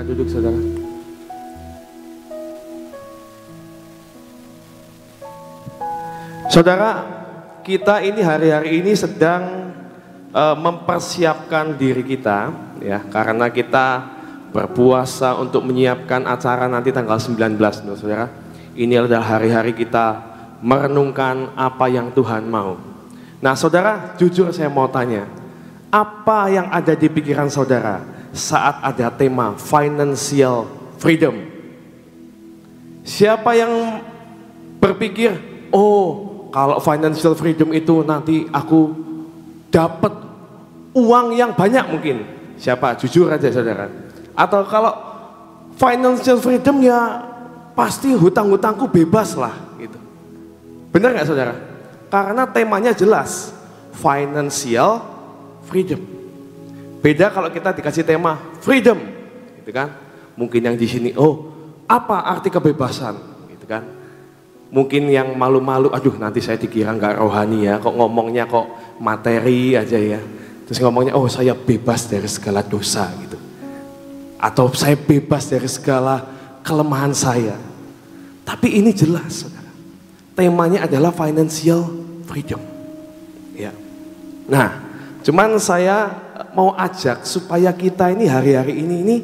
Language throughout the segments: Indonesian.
Silakan duduk saudara. Saudara, kita ini hari-hari ini sedang mempersiapkan diri kita ya, karena kita berpuasa untuk menyiapkan acara nanti tanggal 19, saudara. Ini adalah hari-hari kita merenungkan apa yang Tuhan mau. Nah saudara, jujur saya mau tanya, apa yang ada di pikiran saudara saat ada tema financial freedom? Siapa yang berpikir, oh kalau financial freedom itu nanti aku dapat uang yang banyak mungkin? Siapa? Jujur aja saudara. Atau kalau financial freedom ya pasti hutang-hutangku bebas lah gitu. Benar nggak saudara? Karena temanya jelas, financial freedom. Beda kalau kita dikasih tema freedom, gitu kan? Mungkin yang di sini, oh apa arti kebebasan, gitu kan? Mungkin yang malu-malu, aduh nanti saya dikira nggak rohani ya, kok ngomongnya kok materi aja ya. Terus ngomongnya, oh saya bebas dari segala dosa gitu. Atau saya bebas dari segala kelemahan saya. Tapi ini jelas saudara, temanya adalah financial freedom ya. Nah cuman saya mau ajak supaya kita ini hari-hari ini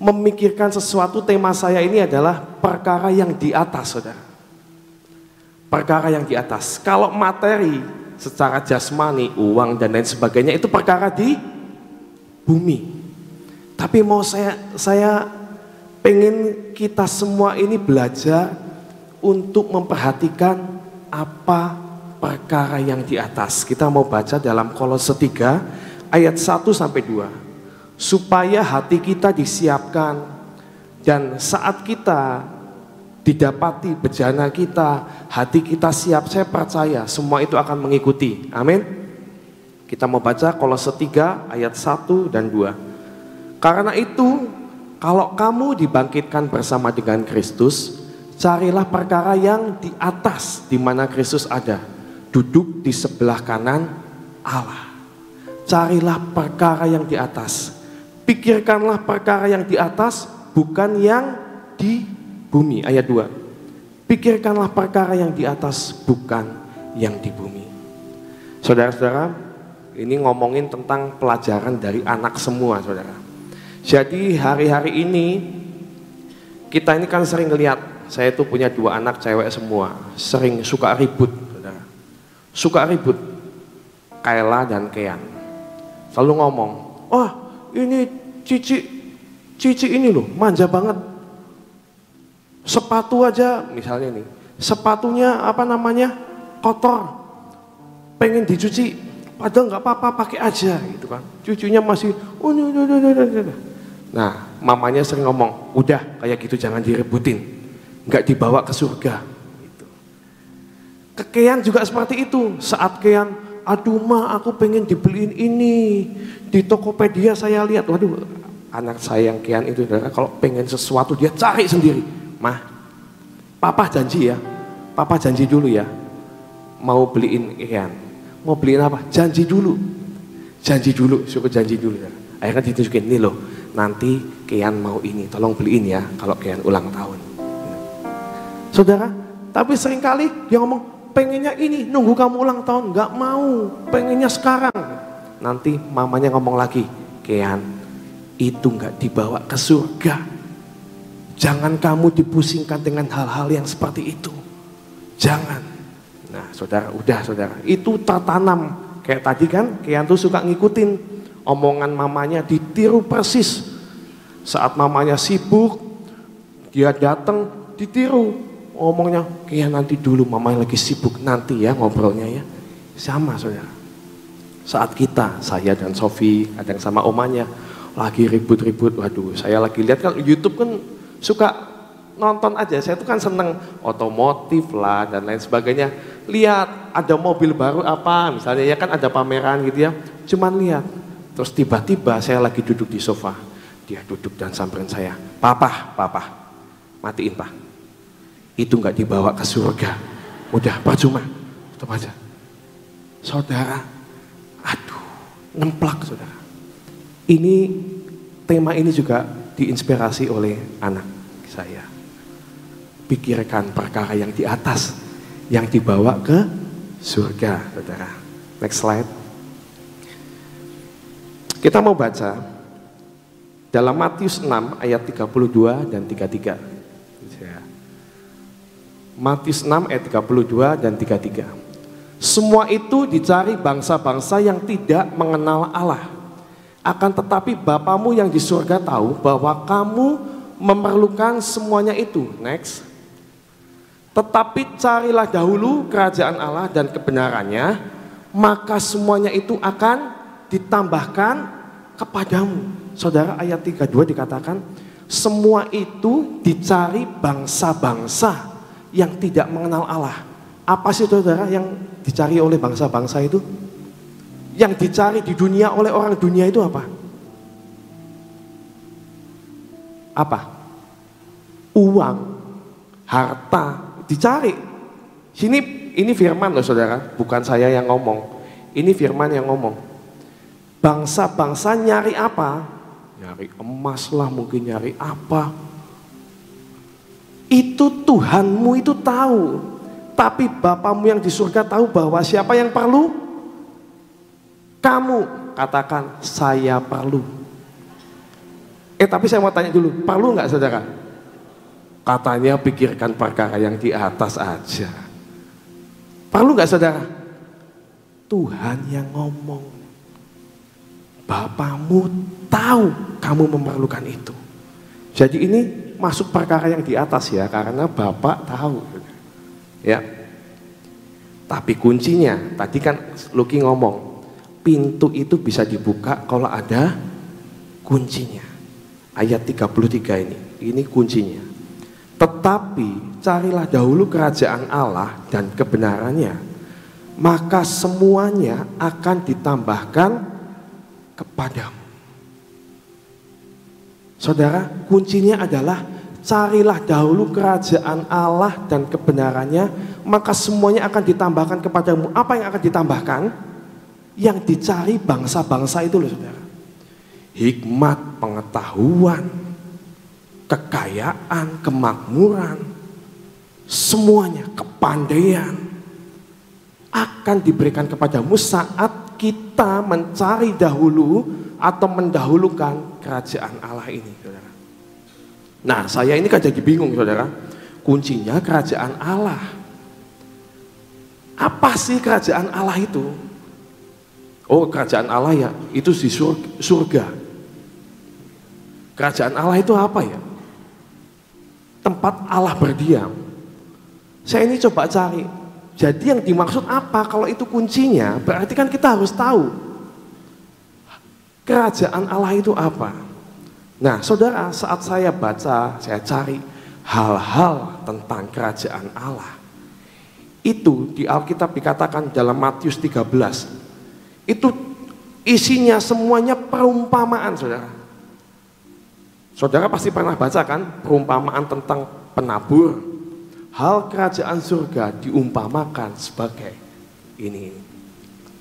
memikirkan sesuatu. Tema saya ini adalah perkara yang di atas saudara. Perkara yang di atas. Kalau materi secara jasmani, uang dan lain sebagainya itu perkara di bumi. Tapi mau saya pengen kita semua ini belajar untuk memperhatikan apa perkara yang di atas. Kita mau baca dalam Kolose 3 ayat 1 sampai 2. Supaya hati kita disiapkan dan saat kita didapati bejana kita, hati kita siap, saya percaya semua itu akan mengikuti. Amin. Kita mau baca Kolose 3 ayat 1 dan 2. Karena itu, kalau kamu dibangkitkan bersama dengan Kristus, carilah perkara yang di atas di mana Kristus ada, duduk di sebelah kanan Allah. Carilah perkara yang di atas. Pikirkanlah perkara yang di atas, bukan yang di bumi. Ayat 2. Pikirkanlah perkara yang di atas, bukan yang di bumi. Saudara-saudara, ini ngomongin tentang pelajaran dari anak semua, saudara. Jadi hari-hari ini kita ini kan sering lihat, saya tuh punya 2 anak cewek semua, sering suka ribut, saudara. Suka ribut, Kayla dan Kean. Selalu ngomong, wah ini Cici ini loh manja banget. Sepatu aja misalnya nih, sepatunya apa namanya kotor, pengen dicuci, padahal nggak apa-apa pakai aja gitu kan. Cucunya masih, nah mamanya sering ngomong, udah kayak gitu jangan direbutin, nggak dibawa ke surga. Gitu. Kekean juga seperti itu. Saat Kean, aduh ma aku pengen dibeliin ini di Tokopedia saya lihat, waduh anak saya yang Kean itu kalau pengen sesuatu dia cari sendiri. Mah, papa janji ya, papa janji dulu ya, mau beliin Kean. Mau beliin apa? Janji dulu, suruh janji dulu ya. Akhirnya ditunjukin, nih loh, nanti Kean mau ini, tolong beliin ya kalau Kean ulang tahun. Saudara, tapi seringkali dia ngomong, pengennya ini, nunggu kamu ulang tahun, nggak mau, pengennya sekarang. Nanti mamanya ngomong lagi, Kean, itu nggak dibawa ke surga. Jangan kamu dipusingkan dengan hal-hal yang seperti itu. Jangan. Nah saudara, udah saudara, itu tertanam. Kayak tadi kan, Kean tuh suka ngikutin omongan mamanya, ditiru persis. Saat mamanya sibuk, dia datang, ditiru. Ngomongnya, Kean nanti dulu, mamanya lagi sibuk, nanti ya ngobrolnya ya. Sama saudara. Saat kita, saya dan Sofi, kadang sama omanya, lagi ribut-ribut, waduh saya lagi lihat kan YouTube kan, suka nonton aja, saya tuh kan seneng otomotif lah dan lain sebagainya. Lihat ada mobil baru apa misalnya ya kan, ada pameran gitu ya, cuman lihat. Terus tiba-tiba saya lagi duduk di sofa, dia duduk dan samperin saya, papa matiin pak, itu nggak dibawa ke surga, udah percuma, tutup aja. Saudara, aduh nemplak saudara. Ini tema ini juga diinspirasi oleh anak saya. Pikirkan perkara yang di atas, yang dibawa ke surga, saudara. Next slide. Kita mau baca dalam Matius 6 ayat 32 dan 33. Matius 6 ayat 32 dan 33. Semua itu dicari bangsa-bangsa yang tidak mengenal Allah. Akan tetapi Bapamu yang di surga tahu bahwa kamu memerlukan semuanya itu. Next. Tetapi carilah dahulu kerajaan Allah dan kebenarannya, maka semuanya itu akan ditambahkan kepadamu. Saudara, ayat 32 dikatakan, semua itu dicari bangsa-bangsa yang tidak mengenal Allah. Apa sih saudara yang dicari oleh bangsa-bangsa itu? Yang dicari di dunia oleh orang dunia itu apa? Apa? Uang, harta, dicari. Ini firman loh saudara, bukan saya yang ngomong. Ini firman yang ngomong. Bangsa-bangsa nyari apa? Nyari emas lah, mungkin nyari apa. Itu Tuhanmu itu tahu. Tapi Bapamu yang di surga tahu bahwa siapa yang perlu? Kamu. Katakan, saya perlu. Tapi saya mau tanya dulu, perlu nggak saudara? Katanya pikirkan perkara yang di atas aja. Perlu nggak saudara? Tuhan yang ngomong. Bapamu tahu kamu memerlukan itu. Jadi ini masuk perkara yang di atas ya, karena Bapak tahu. Ya. Tapi kuncinya, tadi kan Lucky ngomong, pintu itu bisa dibuka kalau ada kuncinya. Ayat 33 ini kuncinya. Tetapi carilah dahulu kerajaan Allah dan kebenarannya, maka semuanya akan ditambahkan kepadamu. Saudara, kuncinya adalah carilah dahulu kerajaan Allah dan kebenarannya, maka semuanya akan ditambahkan kepadamu. Apa yang akan ditambahkan? Yang dicari bangsa-bangsa itu loh saudara. Hikmat, pengetahuan, kekayaan, kemakmuran, semuanya, kepandaian akan diberikan kepadamu saat kita mencari dahulu atau mendahulukan kerajaan Allah ini, saudara. Nah, saya ini kan jadi bingung, saudara. Kuncinya kerajaan Allah. Apa sih kerajaan Allah itu? Oh, kerajaan Allah ya, itu di surga. Kerajaan Allah itu apa ya? Tempat Allah berdiam. Saya ini coba cari. Jadi yang dimaksud apa? Kalau itu kuncinya, berarti kan kita harus tahu kerajaan Allah itu apa. Nah, saudara, saat saya baca, saya cari hal-hal tentang kerajaan Allah. Itu di Alkitab dikatakan dalam Matius 13. Itu isinya semuanya perumpamaan, saudara. Saudara pasti pernah baca kan perumpamaan tentang penabur. Hal kerajaan surga diumpamakan sebagai ini.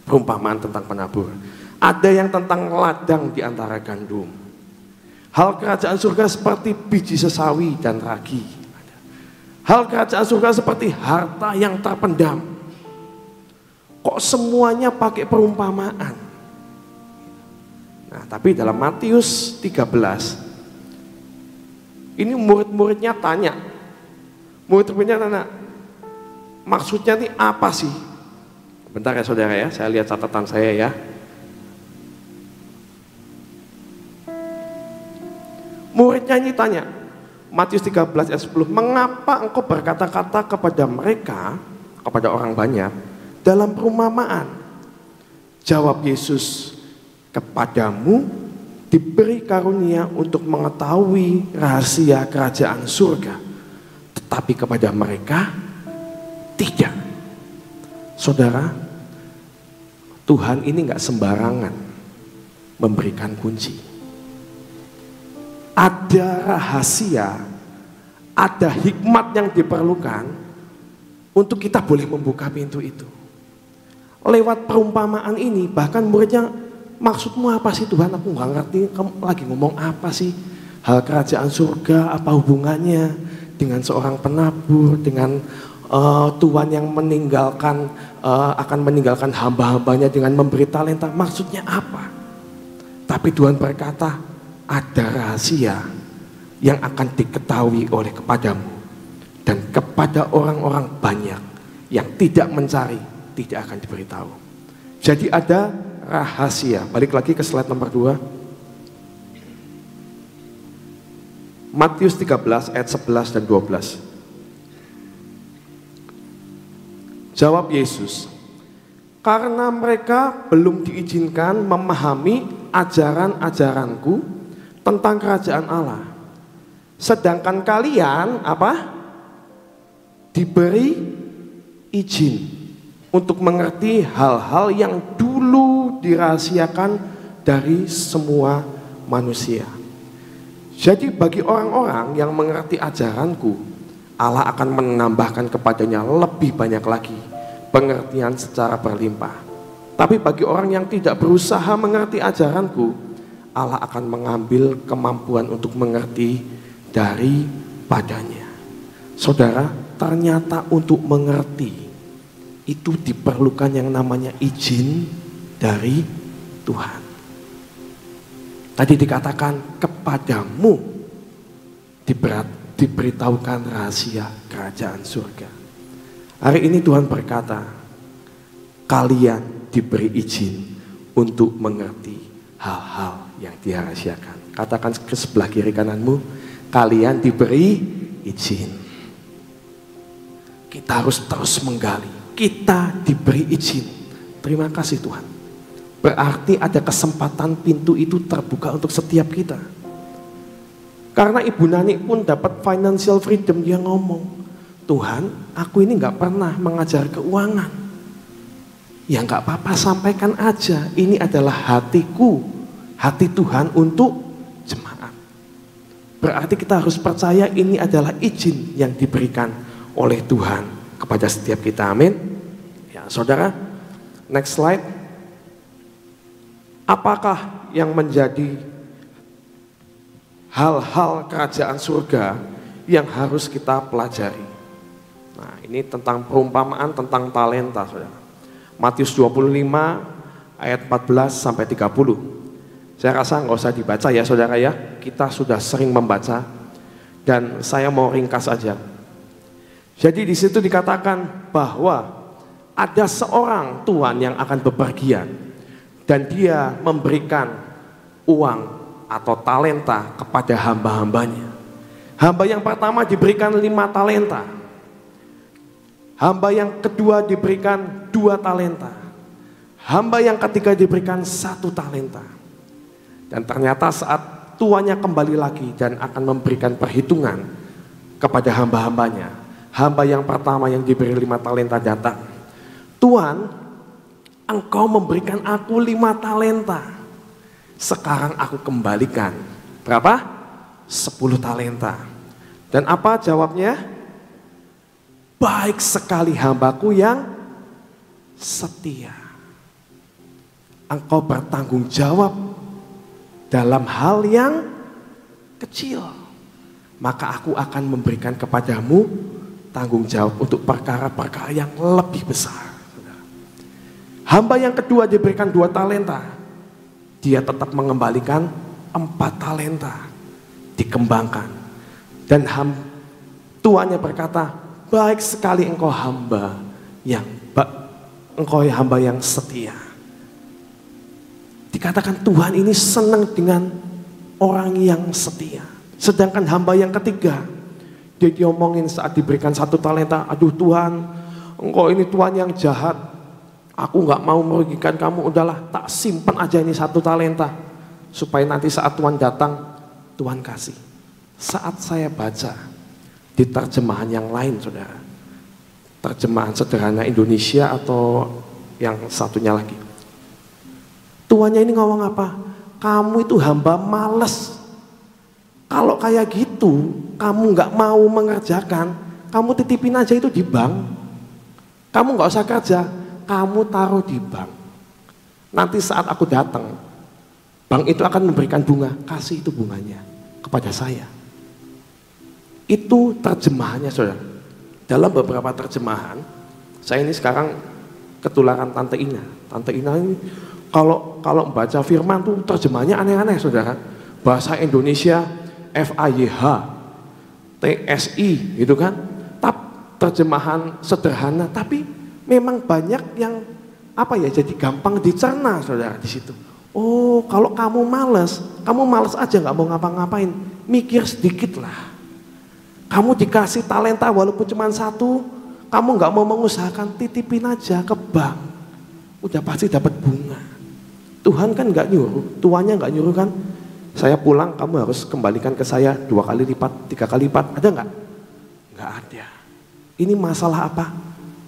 Perumpamaan tentang penabur. Ada yang tentang ladang di antara gandum. Hal kerajaan surga seperti biji sesawi dan ragi. Hal kerajaan surga seperti harta yang terpendam. Kok semuanya pakai perumpamaan? Nah, tapi dalam Matius 13, ini murid-muridnya tanya. Murid-muridnya tanya, maksudnya ini apa sih? Bentar ya saudara ya, saya lihat catatan saya ya. Muridnya ini tanya, Matius 13 ayat 10, mengapa engkau berkata-kata kepada mereka, kepada orang banyak, dalam perumpamaan? Jawab Yesus, kepadamu diberi karunia untuk mengetahui rahasia kerajaan surga, tetapi kepada mereka tidak. Saudara, Tuhan ini nggak sembarangan memberikan kunci. Ada rahasia, ada hikmat yang diperlukan untuk kita boleh membuka pintu itu. Lewat perumpamaan ini, bahkan muridnya, maksudmu apa sih Tuhan? Aku nggak ngerti, kamu lagi ngomong apa sih? Hal kerajaan surga apa hubungannya dengan seorang penabur, dengan Tuhan yang akan meninggalkan hamba-hambanya dengan memberi talenta? Maksudnya apa? Tapi Tuhan berkata, ada rahasia yang akan diketahui oleh kepadamu dan kepada orang-orang banyak yang tidak mencari, tidak akan diberitahu. Jadi ada rahasia. Balik lagi ke slide nomor 2. Matius 13 ayat 11 dan 12. Jawab Yesus, karena mereka belum diizinkan memahami ajaran-ajaranku tentang kerajaan Allah. Sedangkan kalian diberi izin untuk mengerti hal-hal yang dulu dirahasiakan dari semua manusia. Jadi bagi orang-orang yang mengerti ajaranku, Allah akan menambahkan kepadanya lebih banyak lagi pengertian secara berlimpah. Tapi bagi orang yang tidak berusaha mengerti ajaranku, Allah akan mengambil kemampuan untuk mengerti daripadanya. Saudara, ternyata untuk mengerti itu diperlukan yang namanya izin dari Tuhan. Tadi dikatakan kepadamu diberitahukan rahasia kerajaan surga. Hari ini Tuhan berkata, kalian diberi izin untuk mengerti hal-hal yang dirahasiakan. Katakan ke sebelah kiri kananmu, kalian diberi izin. Kita harus terus menggali. Kita diberi izin. Terima kasih Tuhan. Berarti ada kesempatan pintu itu terbuka untuk setiap kita. Karena Ibu Nani pun dapat financial freedom. Dia ngomong, Tuhan, aku ini gak pernah mengajar keuangan. Ya gak apa-apa, sampaikan aja. Ini adalah hatiku, hati Tuhan untuk jemaat. Berarti kita harus percaya ini adalah izin yang diberikan oleh Tuhan kepada setiap kita. Amin. Ya, saudara, next slide. Apakah yang menjadi hal-hal kerajaan surga yang harus kita pelajari? Nah, ini tentang perumpamaan tentang talenta, saudara. Matius 25 ayat 14 sampai 30. Saya rasa nggak usah dibaca ya, saudara ya. Kita sudah sering membaca dan saya mau ringkas aja. Jadi di situ dikatakan bahwa ada seorang tuan yang akan bepergian dan dia memberikan uang atau talenta kepada hamba-hambanya. Hamba yang pertama diberikan 5 talenta. Hamba yang kedua diberikan 2 talenta. Hamba yang ketiga diberikan 1 talenta. Dan ternyata saat tuannya kembali lagi dan akan memberikan perhitungan kepada hamba-hambanya, hamba yang pertama yang diberi 5 talenta datang. Tuan, engkau memberikan aku 5 talenta. Sekarang aku kembalikan berapa? 10 talenta. Dan apa jawabnya? Baik sekali hambaku yang setia. Engkau bertanggung jawab dalam hal yang kecil, maka aku akan memberikan kepadamu tanggung jawab untuk perkara-perkara yang lebih besar. Hamba yang kedua diberikan 2 talenta. Dia tetap mengembalikan 4 talenta. Dikembangkan. Dan tuannya berkata, baik sekali engkau hamba yang setia. Dikatakan Tuhan ini senang dengan orang yang setia. Sedangkan hamba yang ketiga, dia diomongin saat diberikan 1 talenta, aduh Tuhan, engkau ini Tuhan yang jahat. Aku gak mau merugikan kamu, udahlah tak simpan aja ini 1 talenta. Supaya nanti saat Tuhan datang, Tuhan kasih. Saat saya baca di terjemahan yang lain, saudara, terjemahan sederhana Indonesia atau yang satunya lagi, tuannya ini ngomong apa? Kamu itu hamba malas. Kalau kayak gitu, kamu gak mau mengerjakan, kamu titipin aja itu di bank. Kamu gak usah kerja, kamu taruh di bank. Nanti saat aku datang, bank itu akan memberikan bunga, kasih itu bunganya. kepada saya. Itu terjemahannya, saudara. Dalam beberapa terjemahan, saya ini sekarang ketularan Tante Ina. Tante Ina ini kalau membaca firman tuh terjemahannya aneh-aneh, saudara. Bahasa Indonesia FAYH, TSI, gitu kan. Terjemahan sederhana, tapi memang banyak yang jadi gampang dicerna, saudara, di situ. Oh, kalau kamu malas aja nggak mau ngapa-ngapain, mikir sedikit lah. Kamu dikasih talenta walaupun cuma 1, kamu nggak mau mengusahakan, titipin aja ke bank, udah pasti dapat bunga. Tuhan kan nggak nyuruh, tuannya nggak nyuruh kan. Saya pulang, kamu harus kembalikan ke saya 2 kali lipat, 3 kali lipat, ada nggak? Nggak ada. Ini masalah apa?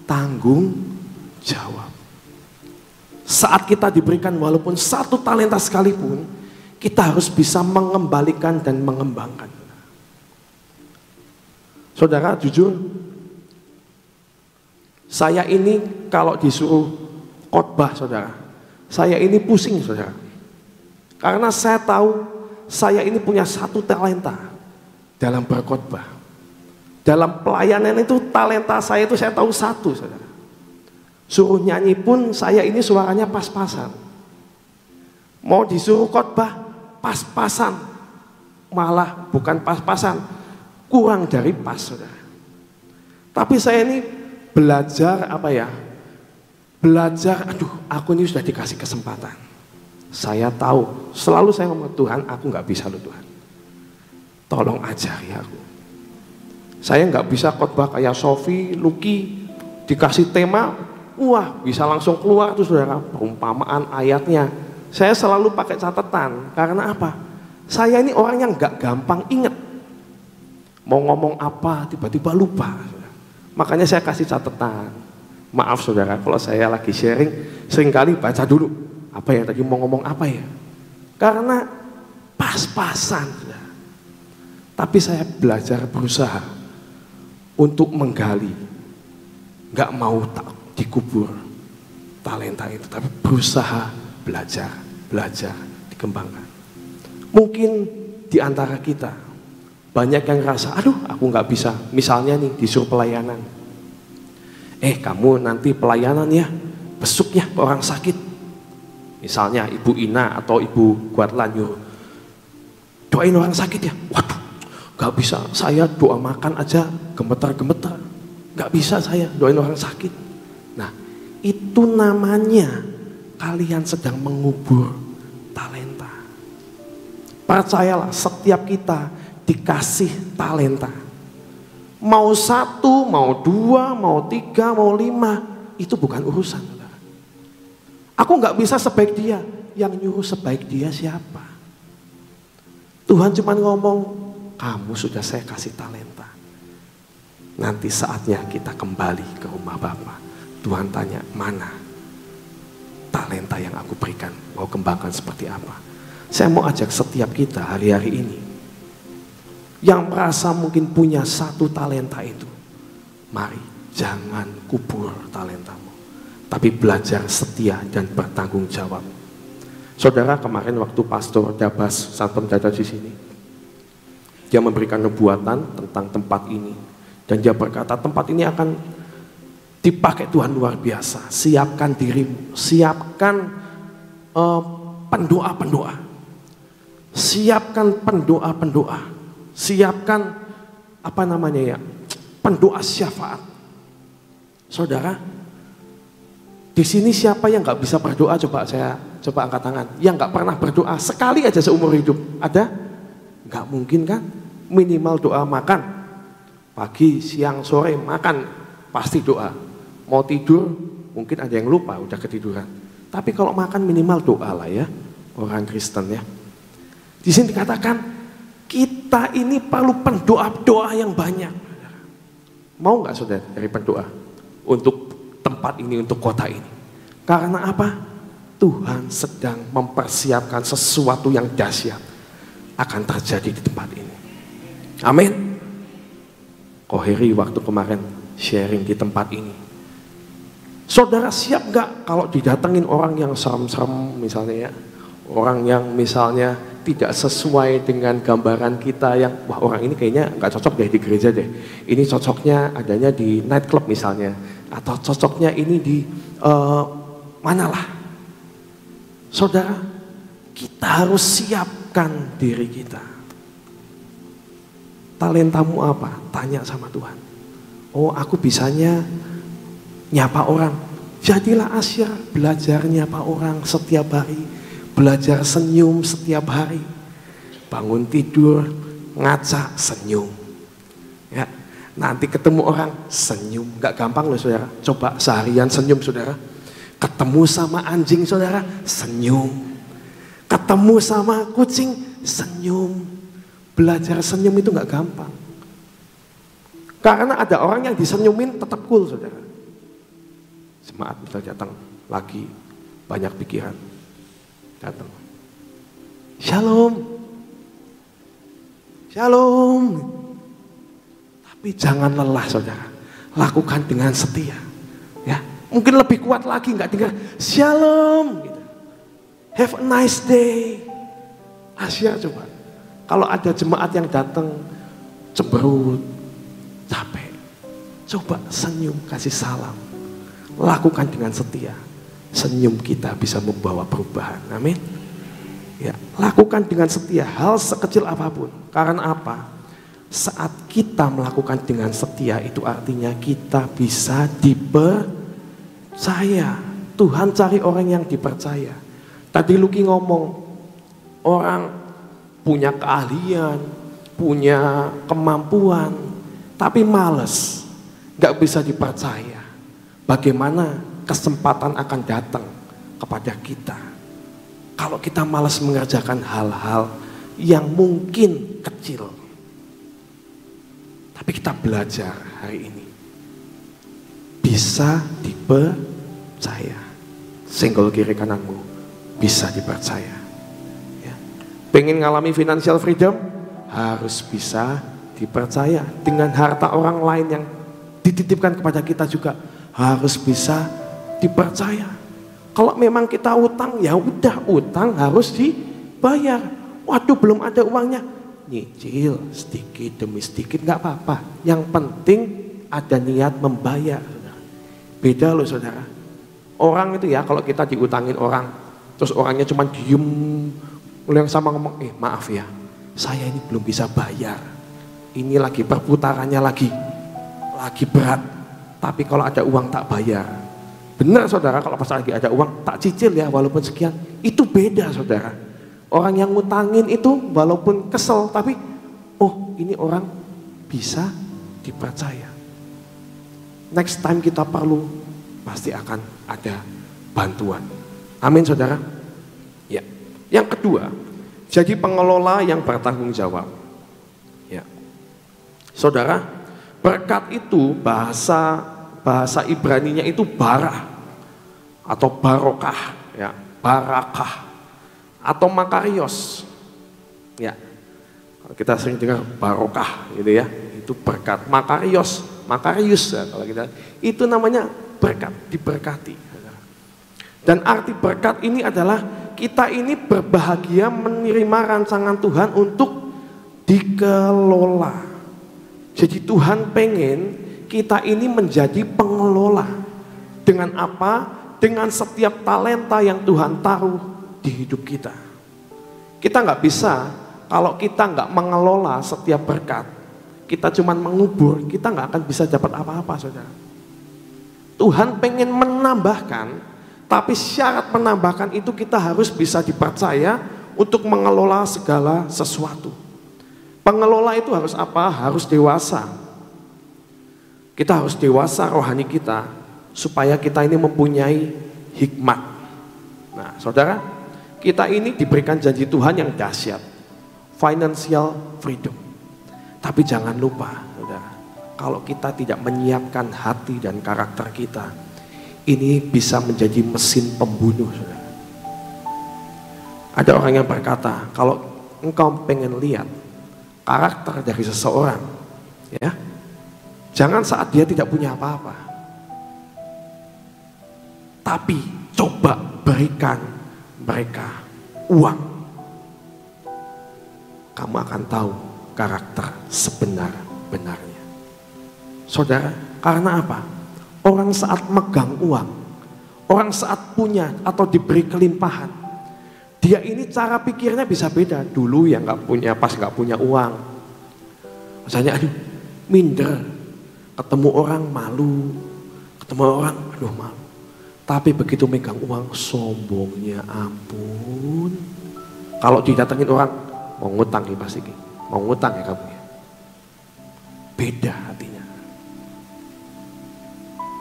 Tanggung jawab. Saat kita diberikan walaupun 1 talenta sekalipun, kita harus bisa mengembalikan dan mengembangkan. Saudara, jujur, saya ini kalau disuruh khotbah, saudara, saya ini pusing, saudara. Karena saya tahu saya ini punya 1 talenta dalam berkhotbah. Dalam pelayanan itu talenta saya itu saya tahu 1, saudara. Suruh nyanyi pun saya ini suaranya pas-pasan. Mau disuruh khotbah pas-pasan, malah bukan pas-pasan, kurang dari pas, saudara. Tapi saya ini belajar aku ini sudah dikasih kesempatan. Saya tahu, selalu saya ngomong, Tuhan, aku nggak bisa loh Tuhan. Tolong ajari aku. Saya nggak bisa khotbah kayak Sofi, Lucky, dikasih tema, wah bisa langsung keluar tuh, saudara, perumpamaan ayatnya. Saya selalu pakai catatan, karena apa? Saya ini orang yang nggak gampang inget. Mau ngomong apa, tiba-tiba lupa. Makanya saya kasih catatan. Maaf saudara, kalau saya lagi sharing, seringkali baca dulu. Apa ya tadi mau ngomong apa ya? Karena pas-pasan. Tapi saya belajar berusaha untuk menggali, nggak mau dikubur talenta itu, tapi berusaha belajar, dikembangkan. Mungkin di antara kita banyak yang ngerasa, aduh aku nggak bisa. Misalnya nih disuruh pelayanan, kamu nanti pelayanan ya, besuknya orang sakit. Misalnya Ibu Ina atau Ibu Guatlan nyuruh, doain orang sakit ya. Waduh, nggak bisa, saya doa makan aja gemetar-gemetar, nggak bisa saya doain orang sakit. Nah, itu namanya kalian sedang mengubur talenta. Percayalah, setiap kita dikasih talenta. Mau 1, mau 2, mau 3, mau 5, itu bukan urusan, saudara. Aku nggak bisa sebaik dia. Yang nyuruh sebaik dia siapa? Tuhan cuma ngomong, kamu sudah saya kasih talenta. Nanti saatnya kita kembali ke rumah Bapa. Tuhan tanya, mana talenta yang aku berikan? Mau kembangkan seperti apa? Saya mau ajak setiap kita hari-hari ini yang merasa mungkin punya 1 talenta itu, mari jangan kubur talentamu, tapi belajar setia dan bertanggung jawab. Saudara, kemarin waktu Pastor Dabas Santom Dada di sini, dia memberikan nubuatan tentang tempat ini, dan dia berkata tempat ini akan dipakai Tuhan luar biasa. Siapkan dirimu, siapkan pendoa-pendoa, siapkan pendoa-pendoa. Siapkan pendoa syafaat. Saudara, di sini siapa yang nggak bisa berdoa? Coba angkat tangan. Yang nggak pernah berdoa sekali aja seumur hidup, ada? Nggak mungkin kan? Minimal doa makan, pagi, siang, sore makan pasti doa. Mau tidur mungkin ada yang lupa udah ketiduran. Tapi kalau makan minimal doa lah ya, orang Kristen ya. Di sini dikatakan kita ini perlu pendoa yang banyak. Mau nggak saudara dari pendoa untuk tempat ini, untuk kota ini? Karena apa? Tuhan sedang mempersiapkan sesuatu yang dahsyat akan terjadi di tempat ini. Amin. Koheri waktu kemarin sharing di tempat ini. Saudara siap nggak kalau didatengin orang yang serem-serem misalnya ya? Orang yang misalnya tidak sesuai dengan gambaran kita yang, wah orang ini kayaknya nggak cocok deh di gereja deh. Ini cocoknya adanya di nightclub misalnya, atau cocoknya ini di manalah. Saudara, kita harus siapkan diri kita. Talentamu apa? Tanya sama Tuhan. Oh, aku bisanya nyapa orang. Jadilah Asyir, belajar nyapa orang setiap hari. Belajar senyum setiap hari. Bangun tidur, ngaca, senyum. Ya, nanti ketemu orang, senyum. Gak gampang loh saudara. Coba seharian senyum saudara. Ketemu sama anjing saudara, senyum. Ketemu sama kucing, senyum. Belajar senyum itu gak gampang. Karena ada orang yang disenyumin tetap cool saudara. Jemaat bisa datang lagi, banyak pikiran. Datang. Shalom. Shalom. Tapi jangan lelah saudara. Lakukan dengan setia. Ya, mungkin lebih kuat lagi, nggak dengar shalom gitu. Have a nice day. Asyik coba. Kalau ada jemaat yang datang cemberut, capek, coba senyum, kasih salam. Lakukan dengan setia. Senyum kita bisa membawa perubahan. Amin. Ya, lakukan dengan setia hal sekecil apapun. Karena apa? Saat kita melakukan dengan setia itu artinya kita bisa dipercaya. Tuhan cari orang yang dipercaya. Tadi Luki ngomong, orang punya keahlian, punya kemampuan, tapi males, gak bisa dipercaya. Bagaimana kesempatan akan datang kepada kita kalau kita malas mengerjakan hal-hal yang mungkin kecil, tapi kita belajar hari ini bisa dipercaya. Senggol kiri kananmu, bisa dipercaya ya. Pengen ngalami financial freedom, harus bisa dipercaya. Dengan harta orang lain yang dititipkan kepada kita juga harus bisa dipercaya. Kalau memang kita utang, ya udah, utang harus dibayar. Waduh, belum ada uangnya, nyicil sedikit demi sedikit nggak apa-apa. Yang penting ada niat membayar. Beda loh saudara. Orang itu ya, kalau kita diutangin orang, terus orangnya cuma diem, yang sama ngomong, maaf ya, saya ini belum bisa bayar. Ini lagi perputarannya lagi berat. Tapi kalau ada uang tak bayar. Benar saudara, kalau pas lagi ada uang tak cicil ya walaupun sekian. Itu beda saudara. Orang yang ngutangin itu walaupun kesel tapi oh ini orang bisa dipercaya. Next time kita perlu pasti akan ada bantuan. Amin saudara. Ya. Yang kedua, jadi pengelola yang bertanggung jawab. Ya. Saudara, berkat itu bahasa Ibraninya itu barah atau barokah, ya, barakah atau makarios, ya. Kita sering dengar barokah, gitu ya, itu berkat. Makarios ya, kalau kita itu namanya berkat, diberkati. Dan arti berkat ini adalah kita ini berbahagia menerima rancangan Tuhan untuk dikelola. Jadi Tuhan pengen kita ini menjadi pengelola. Dengan apa? Dengan setiap talenta yang Tuhan taruh di hidup kita. Kita nggak bisa kalau kita nggak mengelola setiap berkat. Kita cuma mengubur, kita nggak akan bisa dapat apa-apa saudara. Tuhan pengen menambahkan, tapi syarat menambahkan itu kita harus bisa dipercaya untuk mengelola segala sesuatu. Pengelola itu harus apa? Harus dewasa. Kita harus dewasa rohani kita supaya kita ini mempunyai hikmat. Nah, saudara, kita ini diberikan janji Tuhan yang dahsyat, financial freedom. Tapi jangan lupa, saudara, kalau kita tidak menyiapkan hati dan karakter kita, ini bisa menjadi mesin pembunuh, saudara. Ada orang yang berkata, kalau engkau pengen lihat karakter dari seseorang, ya, jangan saat dia tidak punya apa-apa. Tapi coba berikan mereka uang. kamu akan tahu karakter sebenar-benarnya. Saudara, karena apa? Orang saat megang uang, orang saat punya atau diberi kelimpahan, dia ini cara pikirnya bisa beda. Dulu yang nggak punya, pas nggak punya uang, misalnya aduh minder, ketemu orang malu, ketemu orang aduh malu. Tapi begitu megang uang, sombongnya ampun. Kalau didatengin orang, mau ngutang nih pasti, mau ngutang ya kamu ya. Beda hatinya.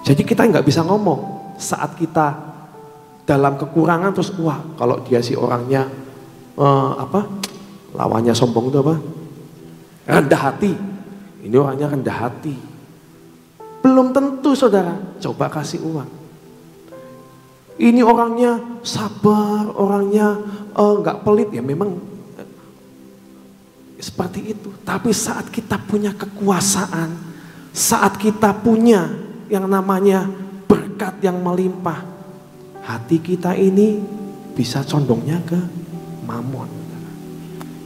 Jadi kita nggak bisa ngomong saat kita dalam kekurangan terus wah kalau dia si orangnya lawannya sombong itu apa? Rendah hati. Ini orangnya rendah hati. Belum tentu saudara. Coba kasih uang. Ini orangnya sabar, orangnya nggak pelit ya memang seperti itu. Tapi saat kita punya kekuasaan, saat kita punya yang namanya berkat yang melimpah, hati kita ini bisa condongnya ke mamon.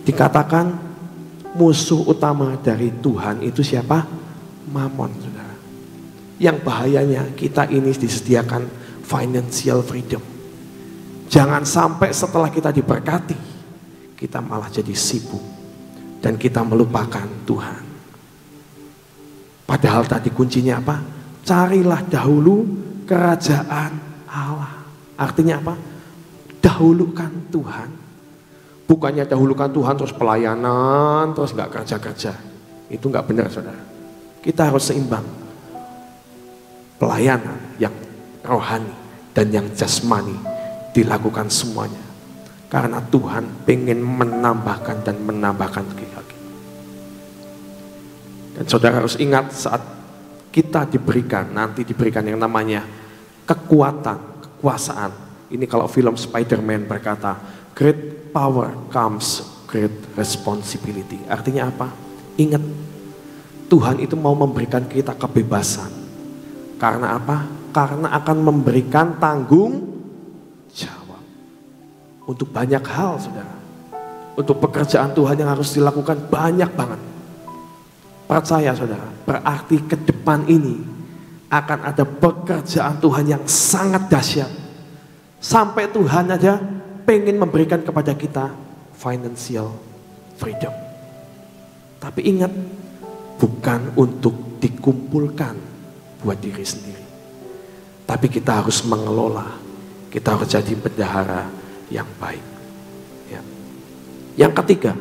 Dikatakan musuh utama dari Tuhan itu siapa? Mamon, saudara. Yang bahayanya kita ini disediakan financial freedom. Jangan sampai setelah kita diberkati, kita malah jadi sibuk dan kita melupakan Tuhan. Padahal tadi kuncinya apa? Carilah dahulu kerajaan Allah. Artinya apa? Dahulukan Tuhan. Bukannya dahulukan Tuhan terus pelayanan, terus gak kerja-kerja. Itu gak benar saudara. Kita harus seimbang. Pelayanan yang rohani dan yang jasmani dilakukan semuanya. Karena Tuhan pengen menambahkan dan menambahkan lagi. Dan saudara harus ingat saat kita nanti diberikan yang namanya kekuatan, kekuasaan. Ini kalau film Spider-Man berkata, great power comes great responsibility. Artinya apa? Ingat, Tuhan itu mau memberikan kita kebebasan. Karena apa? Karena akan memberikan tanggung jawab. Untuk banyak hal, saudara. Untuk pekerjaan Tuhan yang harus dilakukan banyak banget. Percaya saudara, berarti ke depan ini akan ada pekerjaan Tuhan yang sangat dahsyat. Sampai Tuhan aja pengen memberikan kepada kita financial freedom. Tapi ingat, bukan untuk dikumpulkan buat diri sendiri. Tapi kita harus mengelola, kita harus jadi bendahara yang baik. Ya. Yang ketiga,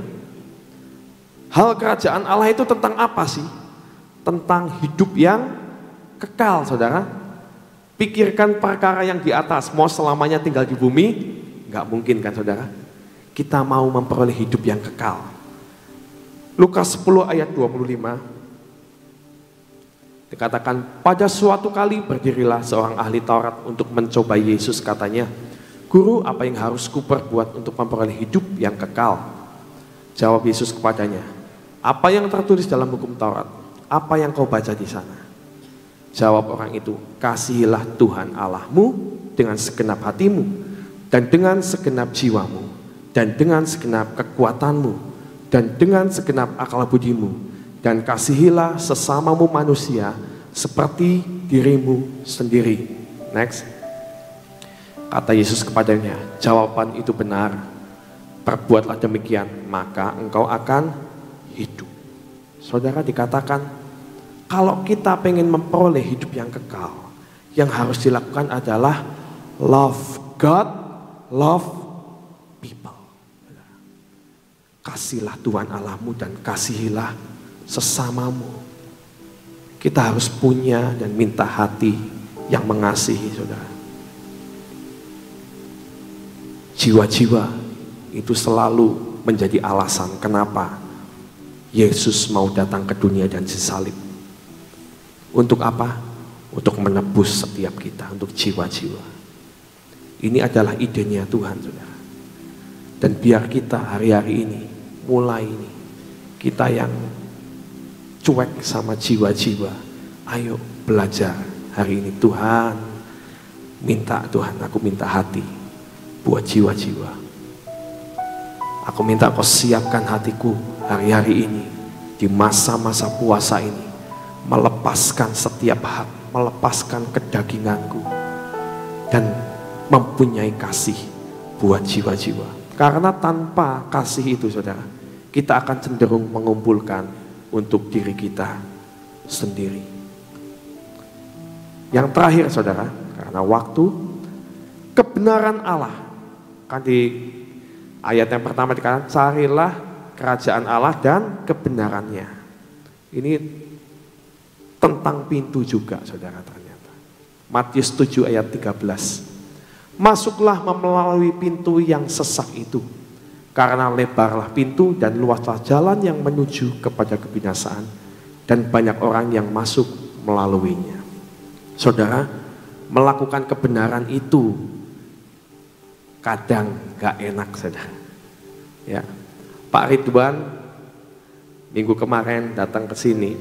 hal kerajaan Allah itu tentang apa sih? Tentang hidup yang kekal, saudara. Pikirkan perkara yang di atas, mau selamanya tinggal di bumi, nggak mungkin kan saudara? Kita mau memperoleh hidup yang kekal. Lukas 10 ayat 25, dikatakan, pada suatu kali berdirilah seorang ahli Taurat untuk mencoba Yesus, katanya, Guru, apa yang harus kuperbuat untuk memperoleh hidup yang kekal? Jawab Yesus kepadanya, apa yang tertulis dalam hukum Taurat? Apa yang kau baca di sana? Jawab orang itu, kasihilah Tuhan Allahmu dengan segenap hatimu, dan dengan segenap jiwamu, dan dengan segenap kekuatanmu, dan dengan segenap akal budimu, dan kasihilah sesamamu manusia seperti dirimu sendiri. Next. Kata Yesus kepadanya, jawaban itu benar, perbuatlah demikian, maka engkau akan hidup. Saudara, dikatakan kalau kita pengen memperoleh hidup yang kekal, yang harus dilakukan adalah love God, love people. Kasihlah Tuhan Allahmu dan kasihilah sesamamu. Kita harus punya dan minta hati yang mengasihi, saudara. Jiwa-jiwa itu selalu menjadi alasan kenapa Yesus mau datang ke dunia dan disalib. Untuk apa? Untuk menebus setiap kita, untuk jiwa-jiwa. Ini adalah idenya Tuhan, saudara. Dan biar kita hari-hari ini, mulai ini, kita yang cuek sama jiwa-jiwa, ayo belajar hari ini. Tuhan, aku minta hati buat jiwa-jiwa. Aku minta Kau siapkan hatiku hari-hari ini, di masa-masa puasa ini, melepaskan setiap hak, melepaskan kedaginganku, dan mempunyai kasih buat jiwa-jiwa. Karena tanpa kasih itu, saudara, kita akan cenderung mengumpulkan untuk diri kita sendiri. Yang terakhir, saudara, karena waktu, kebenaran Allah. Kan di ayat yang pertama dikatakan, carilah kerajaan Allah dan kebenarannya. Ini tentang pintu juga, saudara, ternyata. Matius 7 ayat 13. Masuklah melalui pintu yang sesak itu, karena lebarlah pintu dan luaslah jalan yang menuju kepada kebinasaan, dan banyak orang yang masuk melaluinya. Saudara, melakukan kebenaran itu kadang gak enak, saudara. Ya, Pak Ridwan minggu kemarin datang ke sini,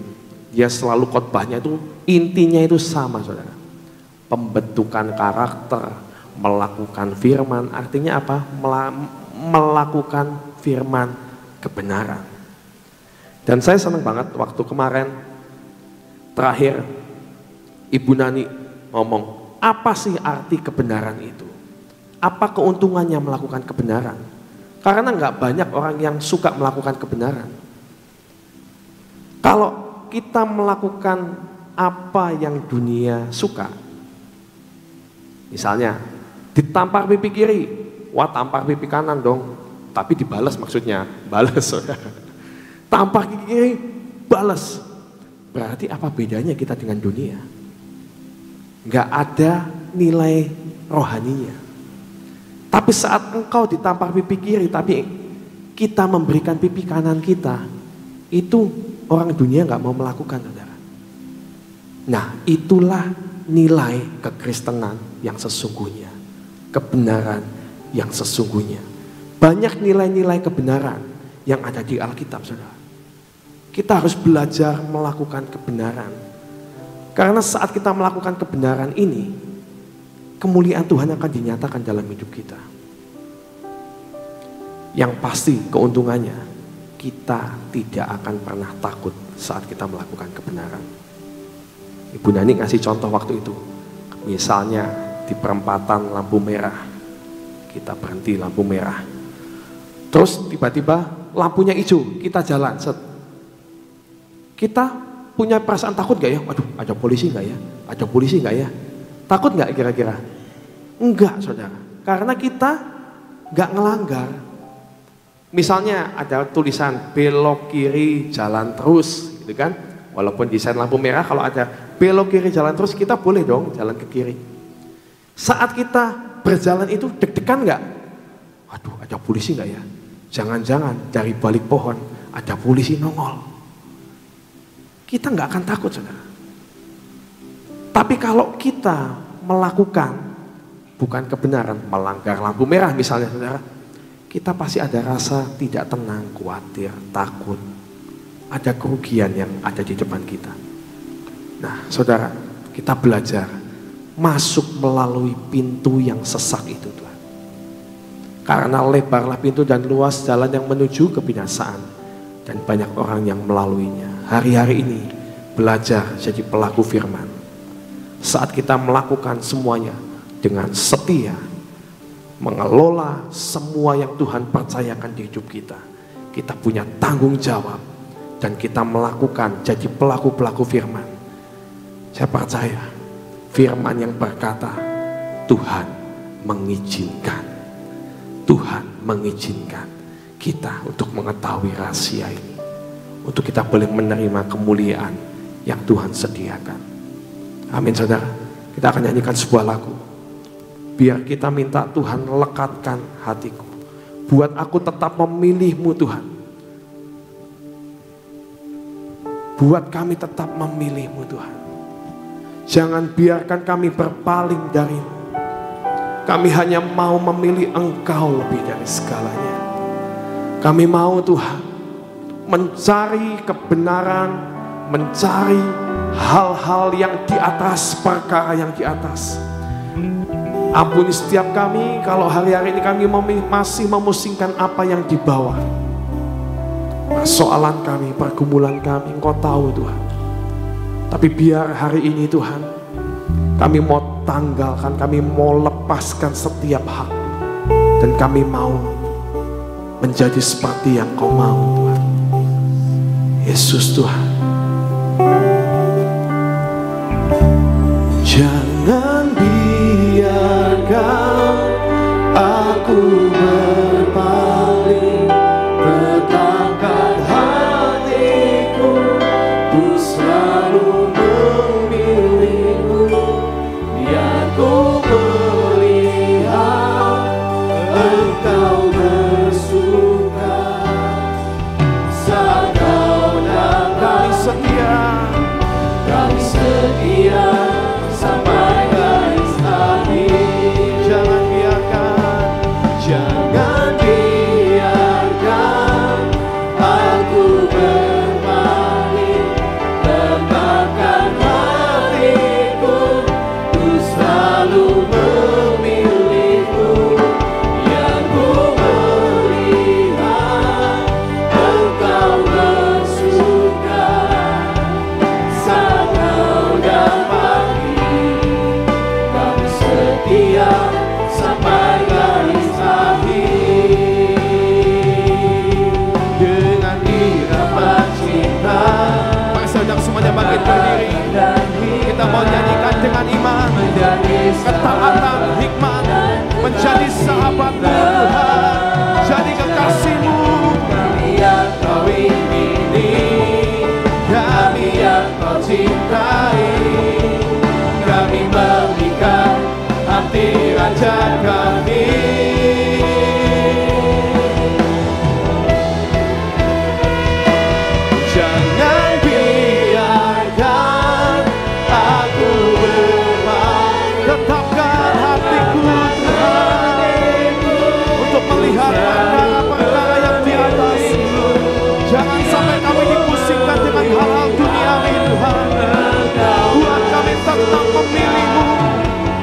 dia selalu khotbahnya itu intinya itu sama, saudara. Pembentukan karakter, melakukan firman, artinya apa? Melakukan firman kebenaran. Dan saya senang banget waktu kemarin terakhir Ibu Nani ngomong, apa sih arti kebenaran itu? Apa keuntungannya melakukan kebenaran? Karena nggak banyak orang yang suka melakukan kebenaran. Kalau kita melakukan apa yang dunia suka, misalnya ditampar pipi kiri, wah tampar pipi kanan dong, tapi dibalas, maksudnya balas, saudara. Tampar pipi kiri, balas. Berarti apa bedanya kita dengan dunia? Nggak ada nilai rohaninya. Tapi saat engkau ditampar pipi kiri, tapi kita memberikan pipi kanan kita, itu orang dunia nggak mau melakukan, saudara. Nah, itulah nilai kekristenan yang sesungguhnya, kebenaran yang sesungguhnya. Banyak nilai-nilai kebenaran yang ada di Alkitab, saudara. Kita harus belajar melakukan kebenaran. Karena saat kita melakukan kebenaran ini, kemuliaan Tuhan akan dinyatakan dalam hidup kita. Yang pasti keuntungannya, kita tidak akan pernah takut saat kita melakukan kebenaran. Ibu Nani ngasih contoh waktu itu. Misalnya di perempatan lampu merah, kita berhenti lampu merah. Terus tiba-tiba lampunya hijau, kita jalan. Kita punya perasaan takut gak ya? Waduh, ada polisi gak ya? Ada polisi gak ya? Takut gak kira-kira? Enggak, saudara. Karena kita gak ngelanggar. Misalnya ada tulisan belok kiri jalan terus, gitu kan? Walaupun desain lampu merah, kalau ada belok kiri jalan terus, kita boleh dong jalan ke kiri. Saat kita berjalan itu deg-degan gak? Waduh, ada polisi gak ya? Jangan-jangan dari balik pohon ada polisi nongol. Kita nggak akan takut, saudara. Tapi kalau kita melakukan bukan kebenaran, melanggar lampu merah misalnya, saudara, kita pasti ada rasa tidak tenang, khawatir, takut. Ada kerugian yang ada di depan kita. Nah, saudara, kita belajar masuk melalui pintu yang sesak itu, Tuhan. Karena lebarlah pintu dan luas jalan yang menuju kebinasaan, dan banyak orang yang melaluinya. Hari-hari ini belajar jadi pelaku firman. Saat kita melakukan semuanya dengan setia, mengelola semua yang Tuhan percayakan di hidup kita, kita punya tanggung jawab dan kita melakukan jadi pelaku-pelaku firman. Saya percaya firman yang berkata Tuhan mengizinkan kita untuk mengetahui rahasia ini, untuk kita boleh menerima kemuliaan yang Tuhan sediakan. Amin, saudara. Kita akan nyanyikan sebuah lagu. Biar kita minta Tuhan lekatkan hatiku. Buat aku tetap memilih-Mu, Tuhan. Buat kami tetap memilih-Mu, Tuhan. Jangan biarkan kami berpaling dari-Mu. Kami hanya mau memilih Engkau lebih dari segalanya. Kami mau, Tuhan, mencari kebenaran, mencari hal-hal yang di atas, perkara yang di atas. Ampuni setiap kami kalau hari-hari ini kami masih memusingkan apa yang di bawah. Persoalan kami, pergumulan kami, Engkau tahu Tuhan. Tapi biar hari ini Tuhan, kami mau tanggalkan, kami mau lepaskan setiap hak. Dan kami mau menjadi seperti yang Kau mau Tuhan. Yesus Tuhan. Jangan biarkan aku berpaling, tetapkan hatiku, ku selalu memilihmu. Biar ku melihat Engkau bersuka saat Kau datang. Kami setia sampai garis akhir. Jangan biarkan aku berpaling, tetapkan hatiku, ku selalu memilihmu. Biar ku melihat Engkau bersuka saat Kau datang. Kami setia sampai garis akhir. Dengan irama cinta, mari sedang semuanya bangkit berdiri. Kita mau nyanyikan dengan iman, ketaatan, hikmat, menjadi sahabat-Mu Tuhan, jadi kekasih-Mu. Kami yang Kau ingini, kami yang Kau cintai, kami memikat hati Raja kami. Jangan biarkan aku berpaling, tetapkan hatiku Tuhan, untuk melihat perkara-perkara yang di atas. Jangan sampai kami dipusingkan dengan hal-hal duniawi Tuhan. Buat kami tetap memilih-Mu,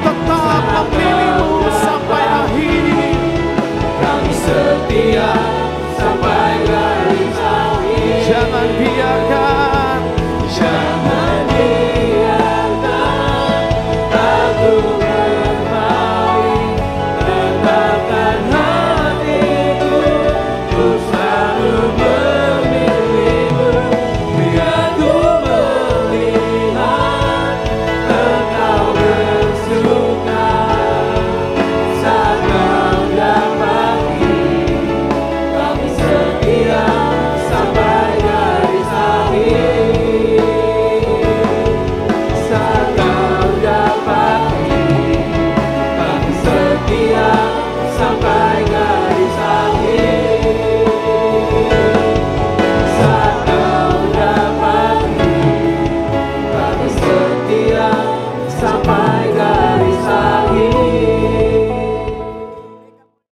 tetap memilih-Mu sampai akhir. Kami setia sampai garis akhir. Jangan biarkan aku